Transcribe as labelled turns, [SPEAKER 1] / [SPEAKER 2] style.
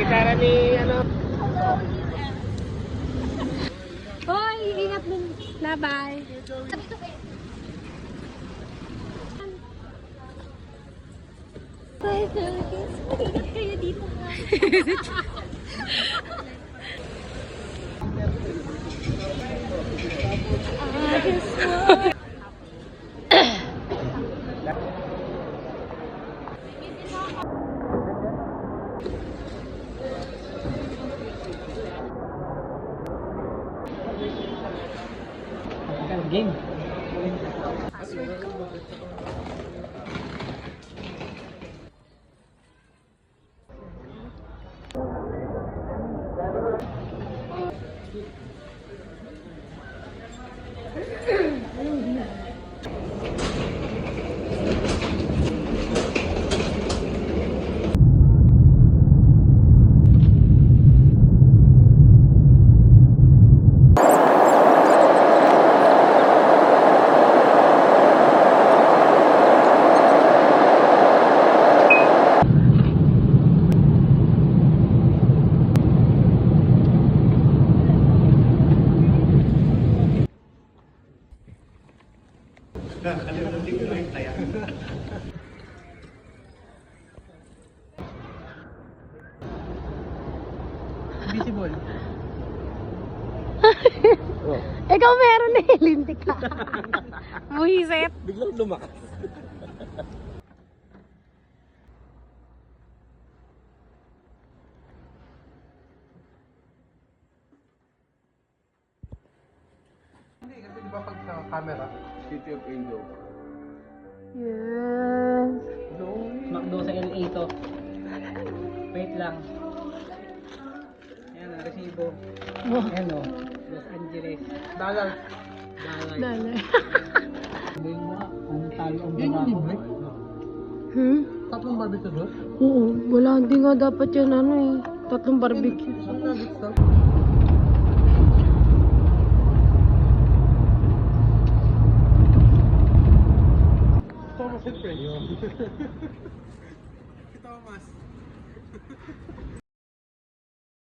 [SPEAKER 1] Gitara ni ano.
[SPEAKER 2] Hoy, ingat din. Bye-bye. Bye, Philippines. Mag-ingat kayo dito.
[SPEAKER 1] Game. Visible.
[SPEAKER 2] Ikaw meron na lintik ka. Buhiset.
[SPEAKER 1] Biglang lumakas. Hindi, kasi diba pag sa camera, City of Angels.
[SPEAKER 2] Yes.
[SPEAKER 3] McDo sa LA to. Wait lang. Ayan, resibo. Ayan o. Los Angeles.
[SPEAKER 1] Dalal.
[SPEAKER 3] Dalay.
[SPEAKER 2] Dala.
[SPEAKER 3] Sabihin mo nga, kung talo ang
[SPEAKER 1] Yun yung libre? Tatlong barbecue doon?
[SPEAKER 2] Oo, wala. Hindi nga dapat yan ano eh. Tatlong barbecue.
[SPEAKER 1] Isang nuggets daw. Thomas and Friends. Thomas.